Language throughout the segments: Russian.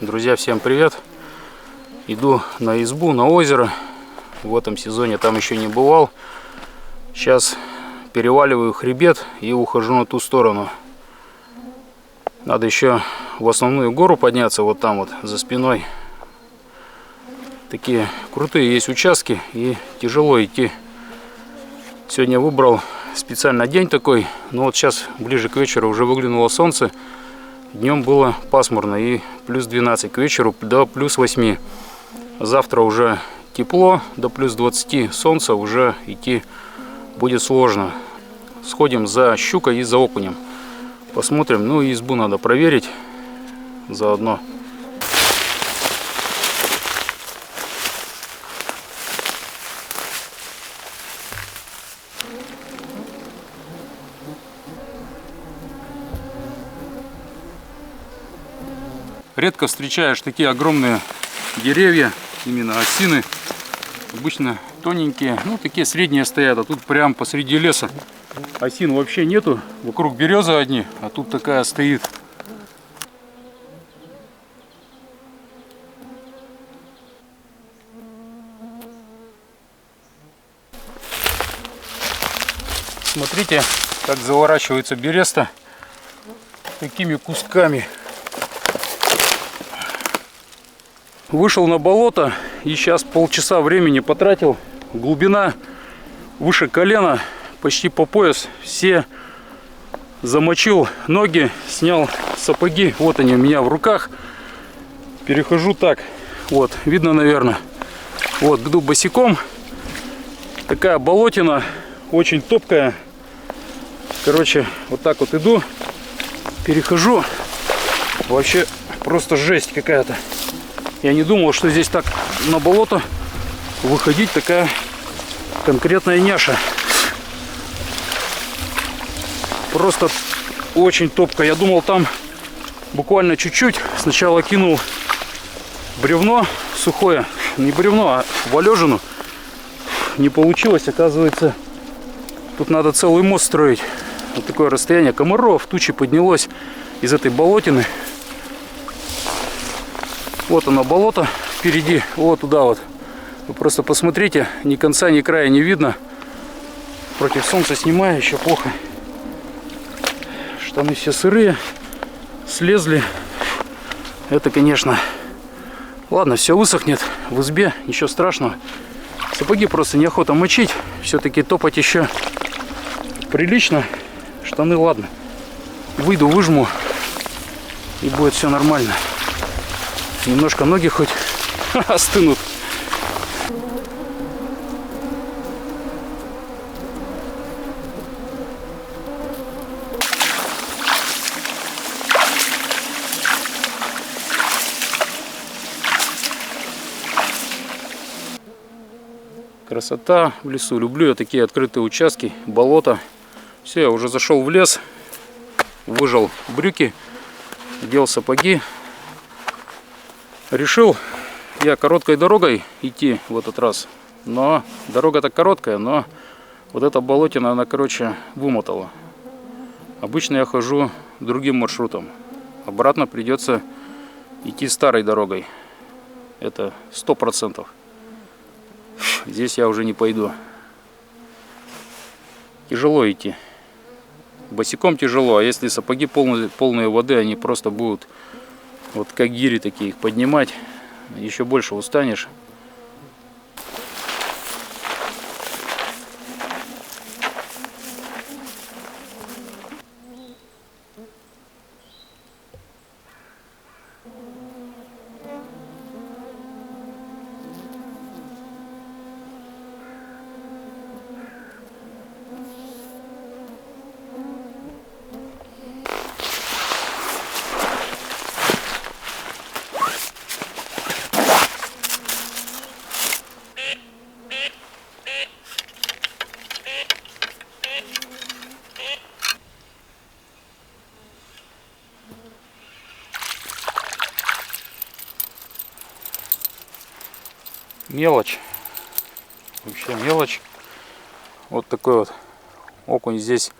Друзья, всем привет! Иду на избу, на озеро. В этом сезоне там еще не бывал. Сейчас переваливаю хребет и ухожу на ту сторону. Надо еще в основную гору подняться, вот там вот за спиной. Такие крутые есть участки и тяжело идти. Сегодня выбрал специально день такой, но вот сейчас ближе к вечеру уже выглянуло солнце. Днем было пасмурно и плюс 12, к вечеру до плюс 8. Завтра уже тепло, до плюс 20 солнца, уже идти будет сложно. Сходим за щукой и за окунем. Посмотрим, ну и избу надо проверить заодно. Редко встречаешь такие огромные деревья, именно осины. Обычно тоненькие, ну такие средние стоят, а тут прям посреди леса осин вообще нету. Вокруг березы одни, а тут такая стоит. Смотрите, как заворачивается береста такими кусками. Вышел на болото и сейчас полчаса времени потратил. Глубина выше колена, почти по пояс. Все замочил ноги, снял сапоги. Вот они у меня в руках. Перехожу так. Вот, видно, наверное. Вот, иду босиком. Такая болотина, очень топкая. Короче, вот так вот иду. Перехожу. Вообще просто жесть какая-то. Я не думал, что здесь так на болото выходить такая конкретная няша. Просто очень топко. Я думал, там буквально чуть-чуть. Сначала кинул бревно сухое. Не бревно, а валежину. Не получилось. Оказывается, тут надо целый мост строить. Вот такое расстояние. Комаров, тучи поднялось из этой болотины. Вот оно, болото впереди, вот туда вот. Вы просто посмотрите, ни конца, ни края не видно. Против солнца снимаю, еще плохо. Штаны все сырые, слезли. Это, конечно... Ладно, все высохнет в избе, ничего страшного. Сапоги просто неохота мочить. Все-таки топать еще прилично. Штаны, ладно. Выйду, выжму, и будет все нормально. Немножко ноги хоть остынут. Красота в лесу. Люблю я такие открытые участки, болото. Все, я уже зашел в лес, выжал брюки, надел сапоги. Решил я короткой дорогой идти в этот раз, но дорога-то короткая, но вот эта болотина, она, короче, вымотала. Обычно я хожу другим маршрутом, обратно придется идти старой дорогой, это 100%. Здесь я уже не пойду. Тяжело идти, босиком тяжело, а если сапоги полные воды, они просто будут... Вот как гири такие, их поднимать, еще больше устанешь. Мелочь, вообще мелочь. Вот такой вот окунь здесь.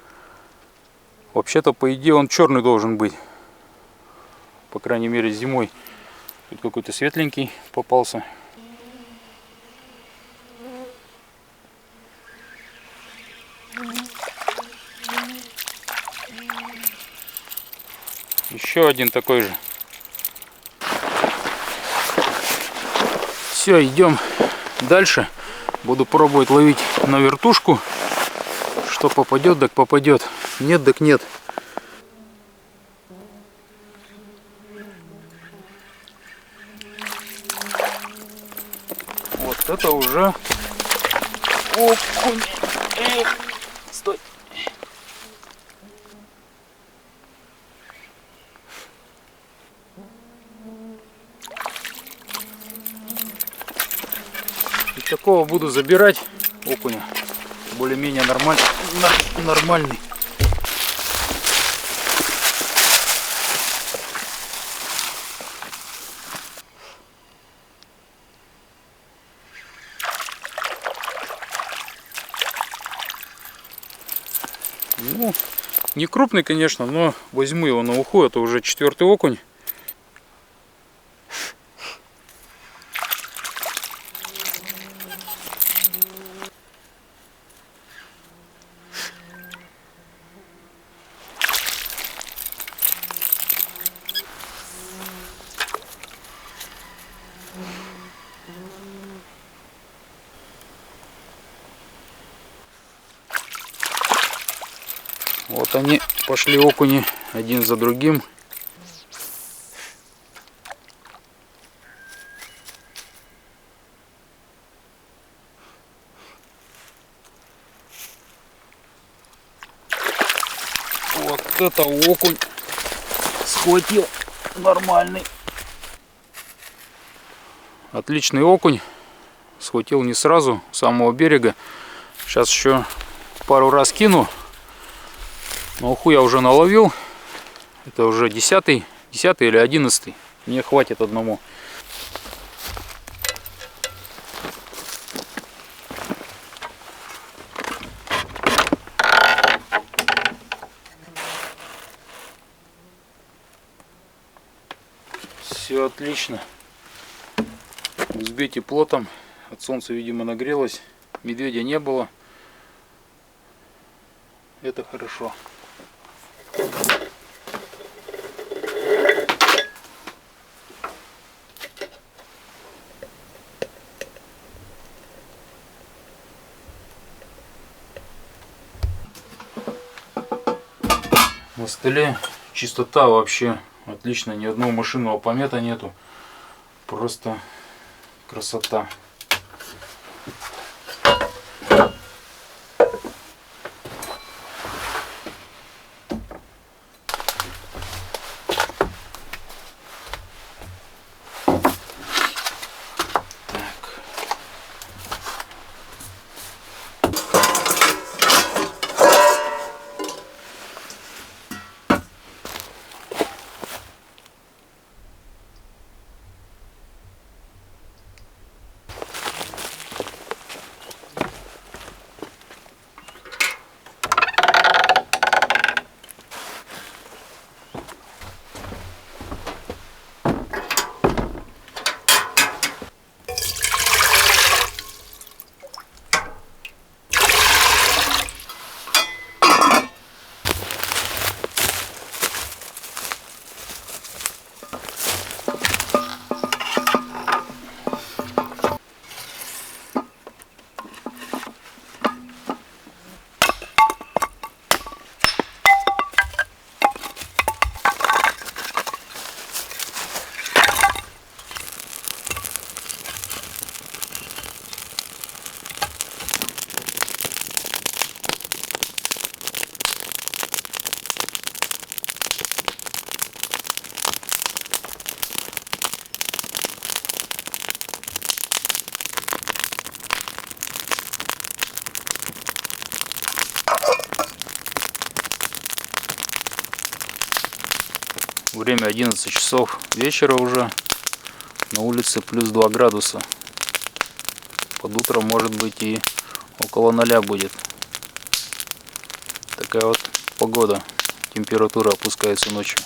Вообще-то, по идее, он черный должен быть, по крайней мере, зимой. Тут какой-то светленький попался. Еще один такой же. Все, идем дальше. Буду пробовать ловить на вертушку. Что попадет, так попадет. Нет, так нет. Вот это уже окунь. Эх, стой. И такого буду забирать окуня. Более-менее нормальный. Ну, не крупный, конечно, но возьму его на уху. Это уже 4-й окунь. Вот они пошли окуни один за другим. Вот это окунь схватил нормальный. Отличный окунь. Схватил не сразу, с самого берега. Сейчас еще пару раз кину. На уху я уже наловил. Это уже 10-й или 11-й. Мне хватит одному. Все отлично. Взбейте плотом. От солнца, видимо, нагрелось. Медведя не было. Это хорошо. На столе чистота вообще отлично, ни одного машинного помета нету, просто красота. Время 11 часов вечера уже. На улице плюс 2 градуса. Под утро может быть и около 0 будет. Такая вот погода. Температура опускается ночью.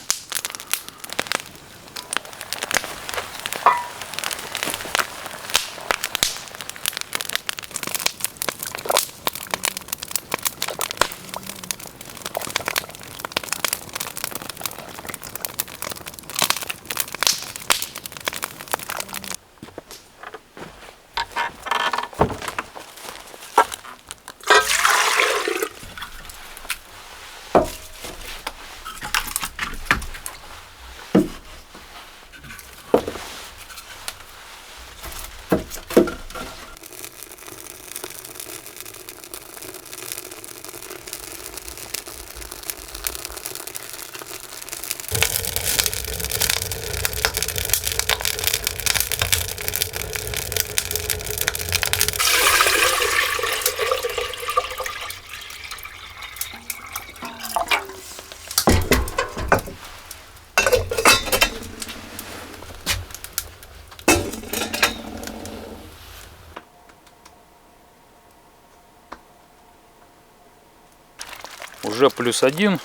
уже +1.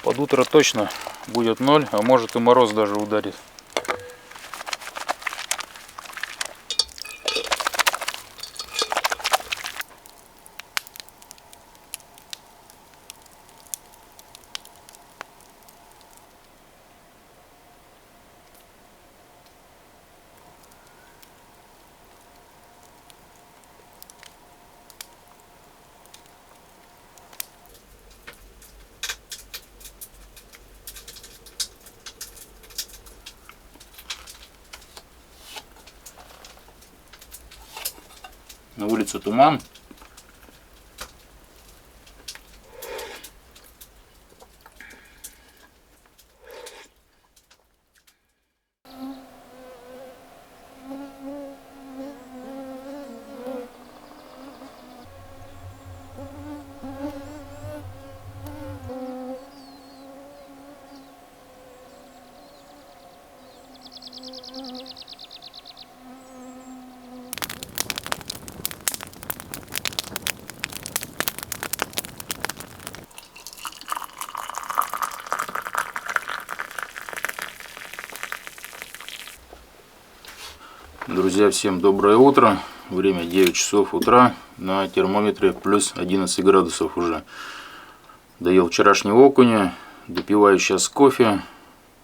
Под утро точно будет 0, а может и мороз даже ударит. На улице туман. Друзья, всем доброе утро. Время 9 часов утра. На термометре плюс 11 градусов уже. Доел вчерашнего окуня. Допиваю сейчас кофе.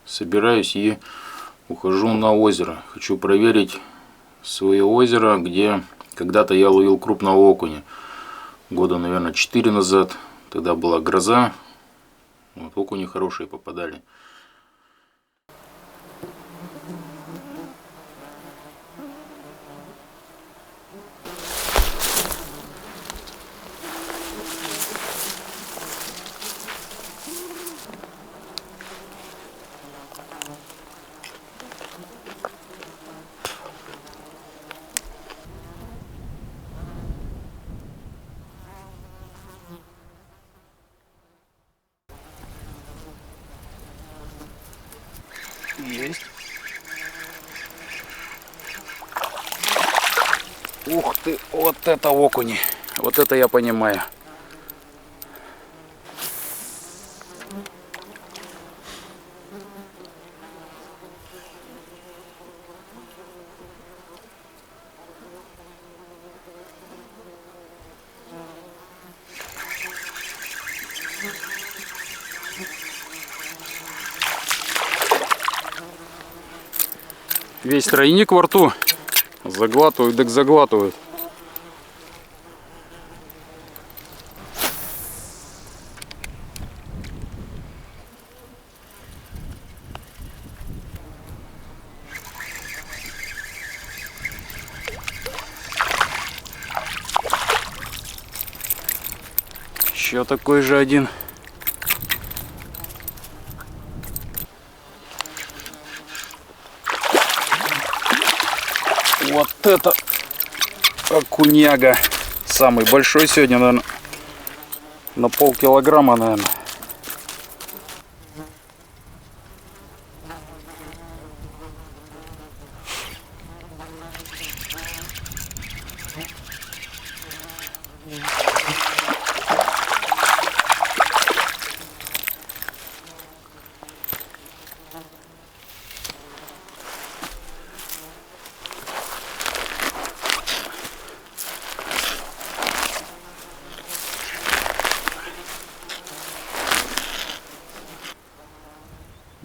Собираюсь и ухожу на озеро. Хочу проверить свое озеро, где когда-то я ловил крупного окуня. Года, наверное, 4 назад. Тогда была гроза. Вот, окуни хорошие попадали. Есть. Ух ты, вот это окуни. Вот это я понимаю. Весь тройник во рту. Заглатывают, так заглатывают. Еще такой же один. Вот это окуняга. Самый большой сегодня, наверное, на полкилограмма, наверное.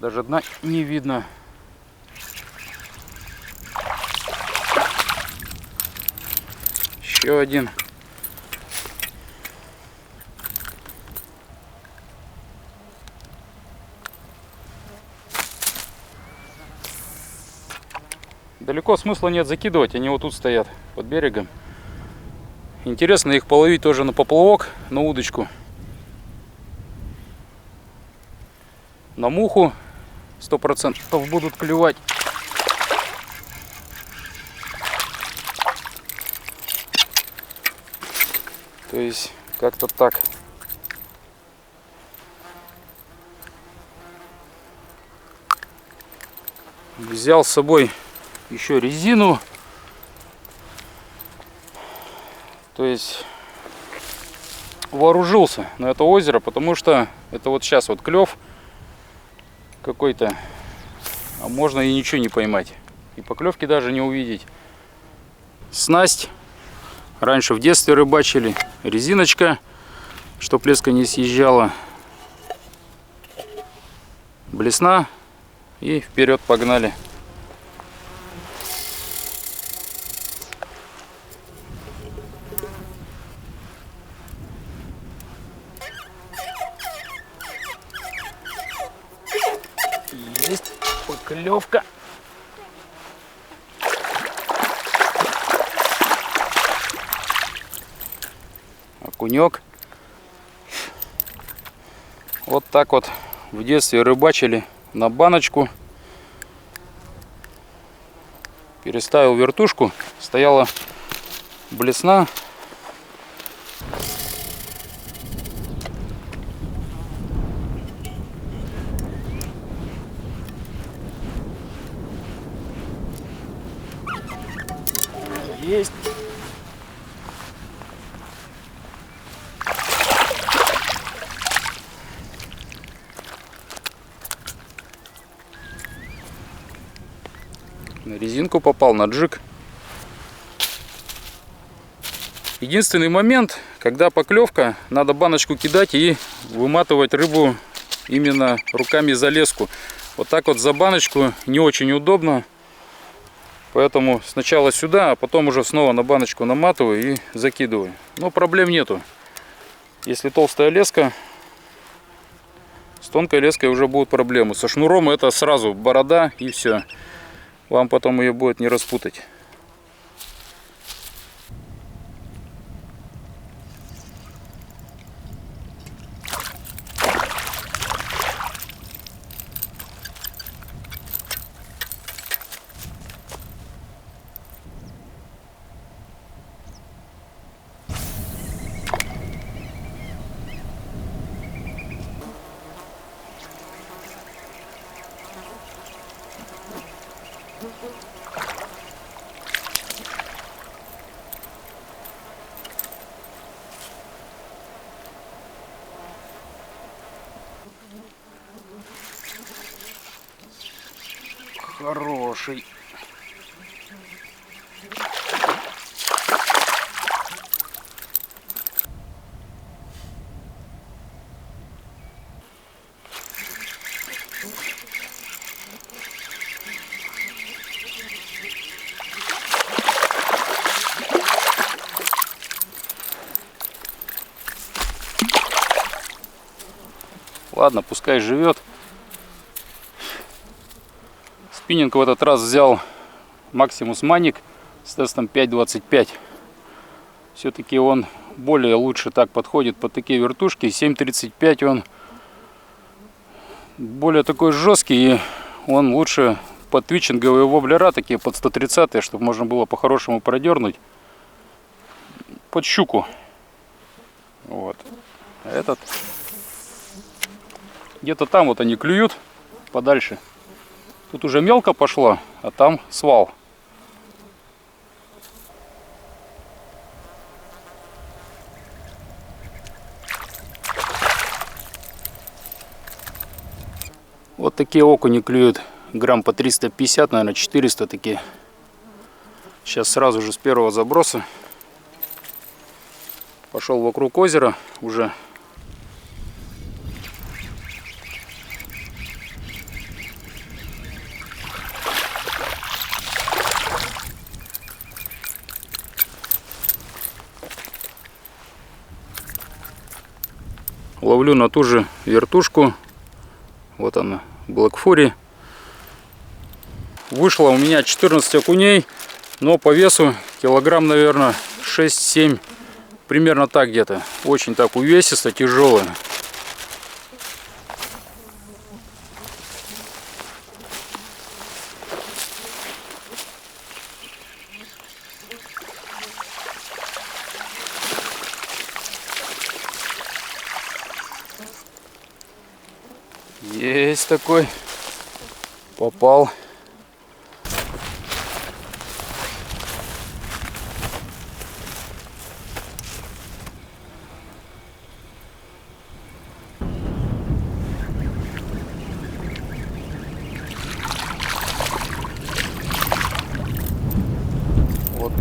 Даже дна не видно. Еще один. Далеко смысла нет закидывать, они вот тут стоят под берегом. Интересно их половить тоже на поплавок, на удочку, на муху. 100% будут клевать. То есть как-то так. Взял с собой еще резину. То есть вооружился на это озеро, потому что это вот сейчас вот клев какой-то, а можно и ничего не поймать. И поклевки даже не увидеть. Снасть. Раньше в детстве рыбачили. Резиночка, чтоб леска не съезжала. Блесна. И вперед погнали. Есть поклевка. Окунек. Вот так вот в детстве рыбачили на баночку. Переставил вертушку, стояла блесна. Есть. На резинку попал, на джиг. Единственный момент, когда поклевка, надо баночку кидать и выматывать рыбу именно руками за леску. Вот так вот за баночку не очень удобно. Поэтому сначала сюда, а потом уже снова на баночку наматываю и закидываю. Но проблем нету. Если толстая леска, с тонкой леской уже будут проблемы. Со шнуром это сразу борода и все. Вам потом ее будет не распутать. Хороший. Ладно, пускай живет. Спиннинг в этот раз взял Maximus Manic с тестом 5.25. Все-таки он более лучше так подходит под такие вертушки. 7.35 он более такой жесткий, и он лучше под твитчинговые воблера, такие под 130, чтобы можно было по-хорошему продернуть под щуку. Вот. А этот где-то там вот они клюют подальше. Тут уже мелко пошло, а там свал. Вот такие окуни клюют грамм по 350, наверное, 400 такие. Сейчас сразу же с первого заброса пошел вокруг озера уже. Ловлю на ту же вертушку. Вот она, Black Fury. Вышло у меня 14 окуней, но по весу килограмм, наверное, 6-7. Примерно так где-то. Очень так увесисто, тяжелая. Есть такой. Попал.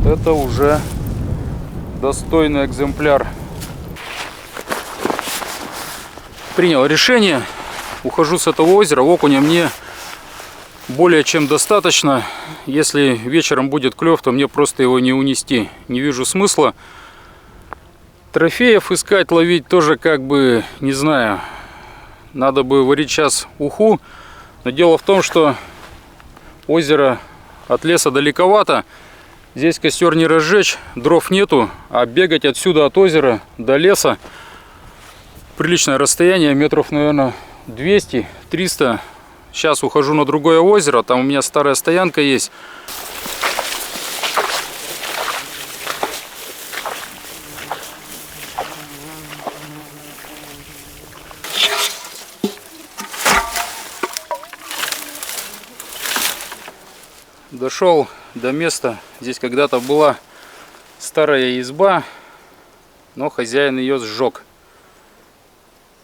это уже достойный экземпляр. Принял решение. Ухожу с этого озера. Окуня мне более чем достаточно. Если вечером будет клев, то мне просто его не унести. Не вижу смысла. Трофеев искать, ловить тоже как бы, не знаю. Надо бы варить сейчас уху. Но дело в том, что озеро от леса далековато. Здесь костер не разжечь, дров нету. А бегать отсюда от озера до леса приличное расстояние, метров, наверное, 200-300. Сейчас ухожу на другое озеро. Там у меня старая стоянка есть. Дошел до места. Здесь когда-то была старая изба, но хозяин ее сжег.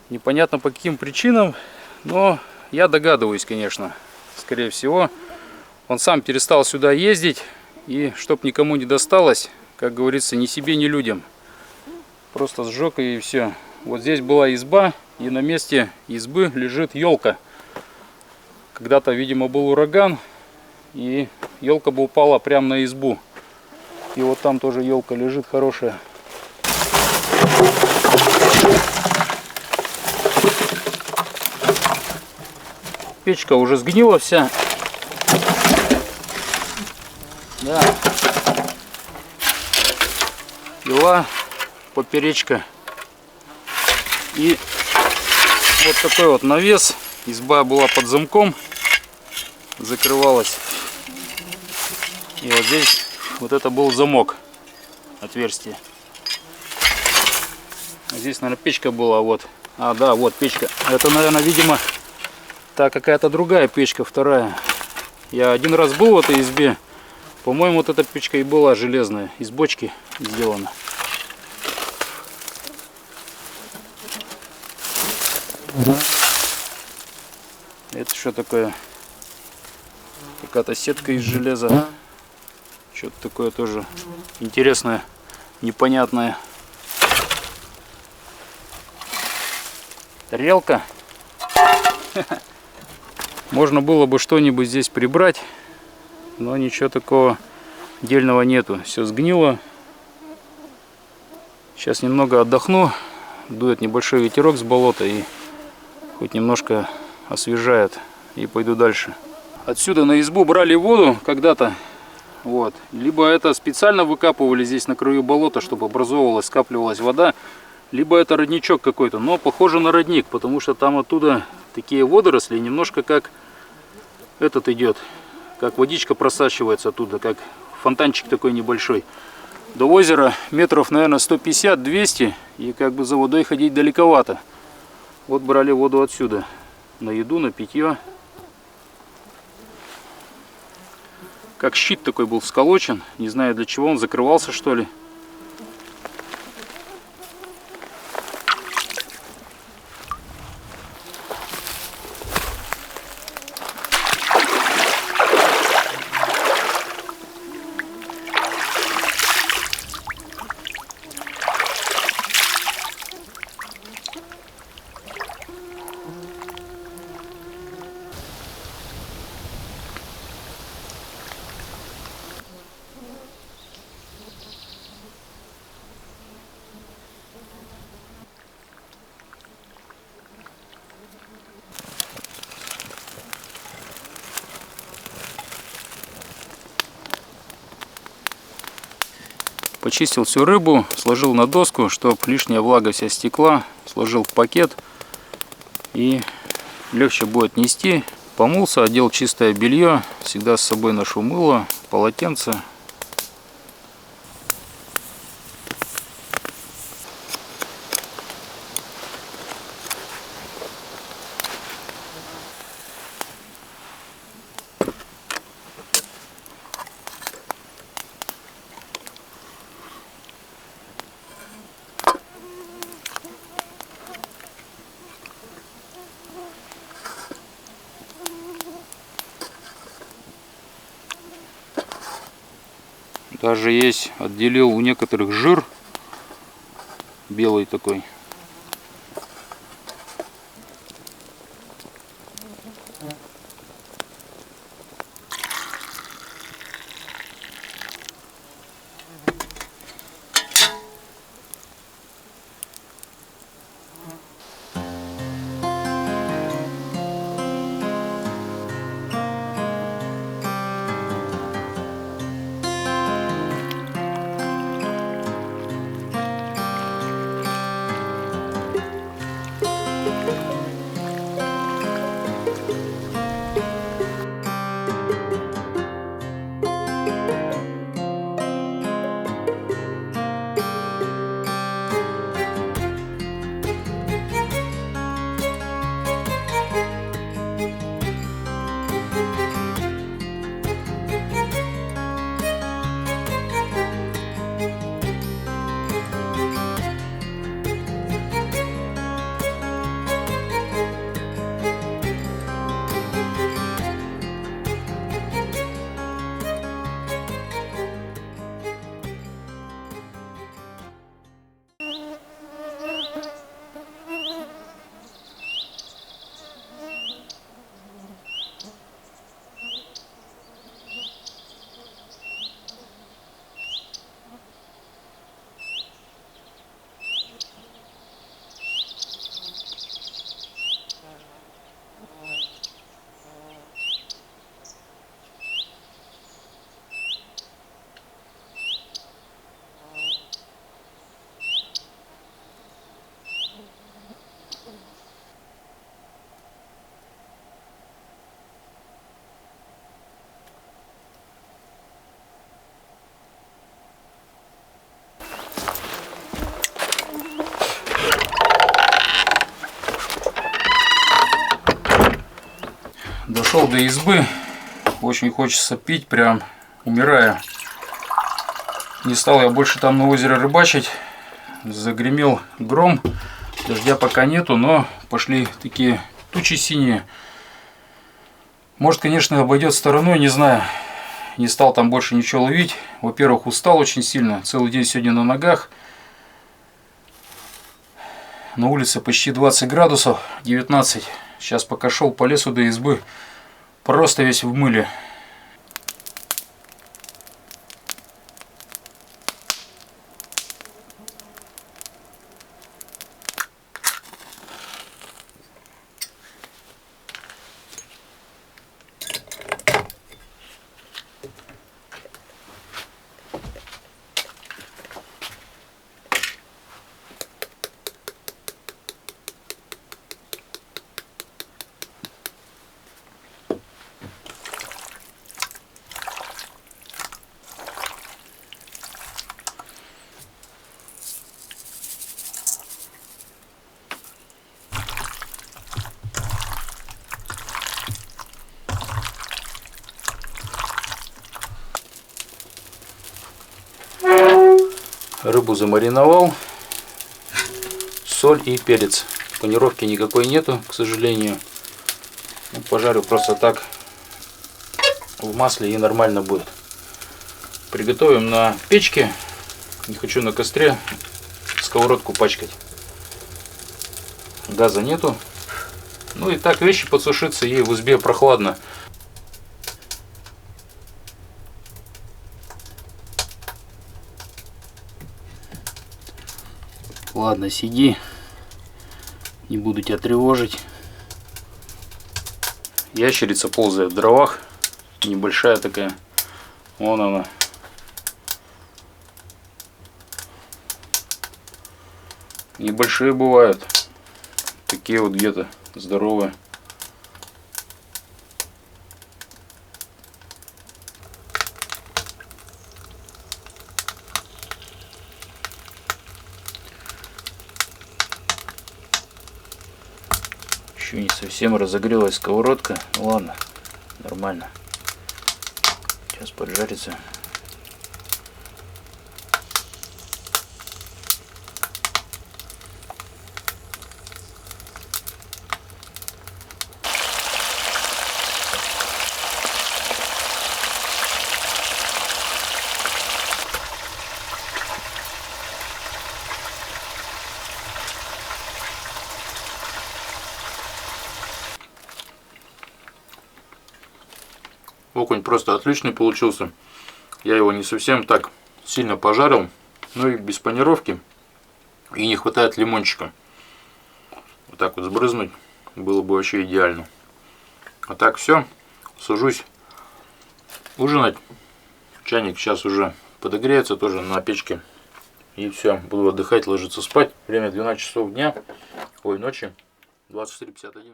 Непонятно по каким причинам, но я догадываюсь, конечно. Скорее всего, он сам перестал сюда ездить, и чтоб никому не досталось, как говорится, ни себе, ни людям. Просто сжег и все. Вот здесь была изба, и на месте избы лежит елка. Когда-то, видимо, был ураган, и елка бы упала прямо на избу. И вот там тоже елка лежит хорошая. Печка уже сгнила вся. Да. Пила, поперечка. И вот такой вот навес. Изба была под замком. Закрывалась. И вот здесь вот это был замок. Отверстие. А здесь, наверное, печка была. Вот. А, да, вот печка. Это, наверное, видимо, та какая-то другая печка, вторая. Я один раз был в этой избе. По-моему, вот эта печка и была железная. Из бочки сделана. Это что такое? Какая-то сетка из железа. Что-то такое тоже интересное, непонятное. Тарелка. Можно было бы что-нибудь здесь прибрать, но ничего такого дельного нету. Все сгнило. Сейчас немного отдохну. Дует небольшой ветерок с болота и хоть немножко освежает. И пойду дальше. Отсюда на избу брали воду когда-то. Вот. Либо это специально выкапывали здесь на краю болота, чтобы образовывалась, скапливалась вода. Либо это родничок какой-то. Но похоже на родник, потому что там оттуда такие водоросли, немножко как этот идет. Как водичка просачивается оттуда, как фонтанчик такой небольшой. До озера метров, наверное, 150-200. И как бы за водой ходить далековато. Вот брали воду отсюда. На еду, на питье. Как щит такой был сколочен. Не знаю для чего он, закрывался что ли. Почистил всю рыбу, сложил на доску, чтобы лишняя влага вся стекла. Сложил в пакет и легче будет нести. Помылся, одел чистое белье. Всегда с собой ношу мыло, полотенце. Даже есть, отделил у некоторых жир белый такой. Дошел до избы, очень хочется пить, прям умираю. Не стал я больше там на озере рыбачить, загремел гром, дождя пока нету, но пошли такие тучи синие. Может, конечно, обойдет стороной, не знаю, не стал там больше ничего ловить. Во-первых, устал очень сильно, целый день сегодня на ногах. На улице почти 20 градусов, 19. Сейчас пока шел по лесу до избы, просто весь в мыле. Рыбу замариновал, соль и перец. Панировки никакой нету, к сожалению. Пожарю просто так в масле и нормально будет. Приготовим на печке. Не хочу на костре сковородку пачкать. Газа нету. Ну и так вещи подсушиться, ей в избе прохладно. Ладно, сиди, не буду тебя тревожить. Ящерица ползает в дровах, небольшая такая. Вон она. Небольшие бывают, такие вот где-то здоровые. Еще не совсем разогрелась сковородка. Ну ладно, нормально. Сейчас поджарится. Окунь просто отличный получился. Я его не совсем так сильно пожарил, ну и без панировки. И не хватает лимончика. Вот так вот сбрызнуть было бы вообще идеально. А так все, сажусь ужинать. Чайник сейчас уже подогреется тоже на печке. И все, буду отдыхать, ложиться спать. Время 12 часов дня, ой, ночи, 24:51.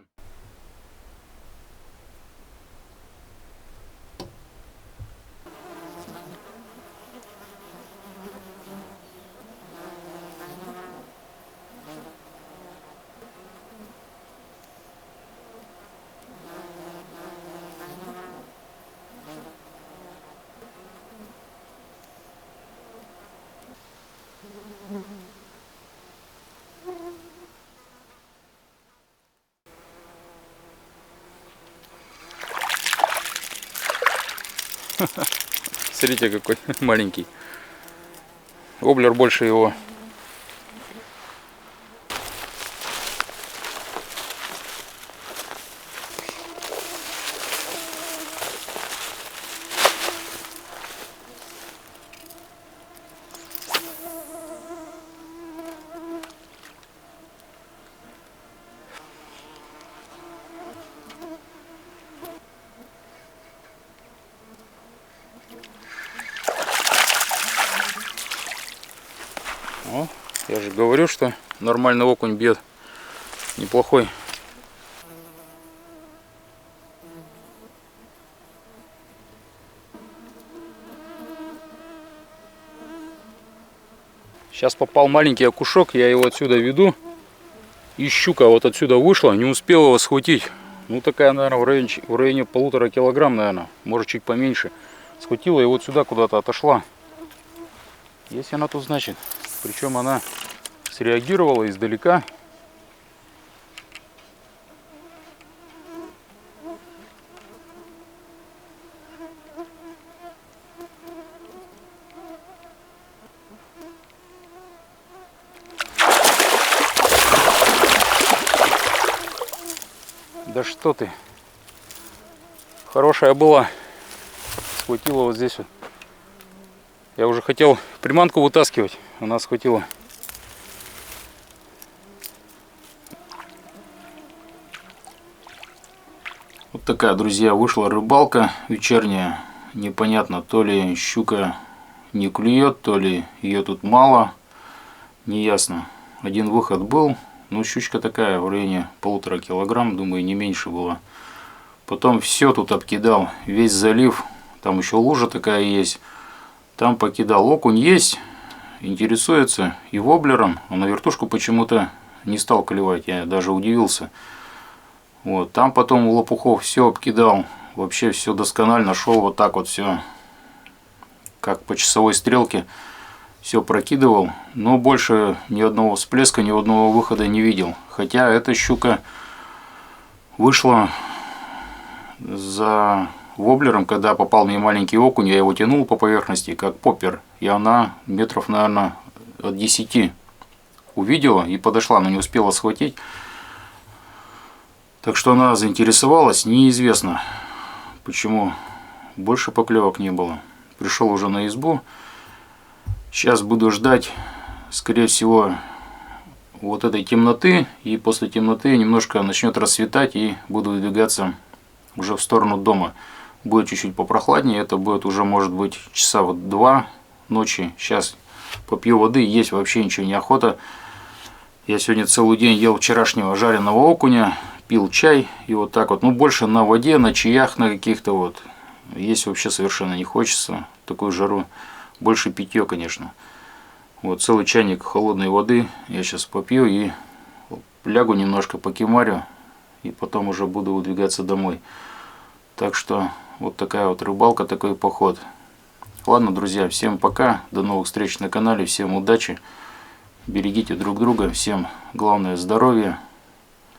Смотрите, какой маленький. Воблер больше его. О, я же говорю, что нормальный окунь бьет. Неплохой. Сейчас попал маленький окушок, я его отсюда веду. И щука вот отсюда вышла, не успел его схватить. Ну такая, наверное, в районе 1,5 килограмм, наверное. Может чуть поменьше. Схватила и вот сюда куда-то отошла. Есть она тут, значит. Причем она среагировала издалека. Да что ты. Хорошая была. Схватила вот здесь вот. Я уже хотел приманку вытаскивать. Она схватила. Вот такая, друзья, вышла рыбалка вечерняя. Непонятно, то ли щука не клюет, то ли ее тут мало. Неясно. Один выход был. Ну, щучка такая, в районе 1,5 килограмм, думаю, не меньше было. Потом все тут обкидал, весь залив. Там еще лужа такая есть. Там покидал. Окунь есть, интересуется и воблером. А на вертушку почему-то не стал клевать, я даже удивился. Вот. Там потом у лопухов все обкидал. Вообще все досконально шел вот так вот все, как по часовой стрелке. Все прокидывал, но больше ни одного всплеска, ни одного выхода не видел. Хотя эта щука вышла за воблером, когда попал мне маленький окунь, я его тянул по поверхности, как поппер. И она метров, наверное, от 10 увидела и подошла, но не успела схватить. Так что она заинтересовалась, неизвестно, почему больше поклевок не было. Пришел уже на избу. Сейчас буду ждать, скорее всего, вот этой темноты. И после темноты немножко начнет расцветать и буду двигаться уже в сторону дома. Будет чуть-чуть попрохладнее. Это будет уже, может быть, часа вот 2 ночи. Сейчас попью воды. Есть вообще ничего неохота. Я сегодня целый день ел вчерашнего жареного окуня. Пил чай. И вот так вот. Ну, больше на воде, на чаях, на каких-то вот. Есть вообще совершенно не хочется. Такую жару. Больше питье, конечно. Вот целый чайник холодной воды я сейчас попью и лягу немножко покемарю. И потом уже буду выдвигаться домой. Так что вот такая вот рыбалка, такой поход. Ладно, друзья, всем пока. До новых встреч на канале. Всем удачи. Берегите друг друга. Всем главное здоровье.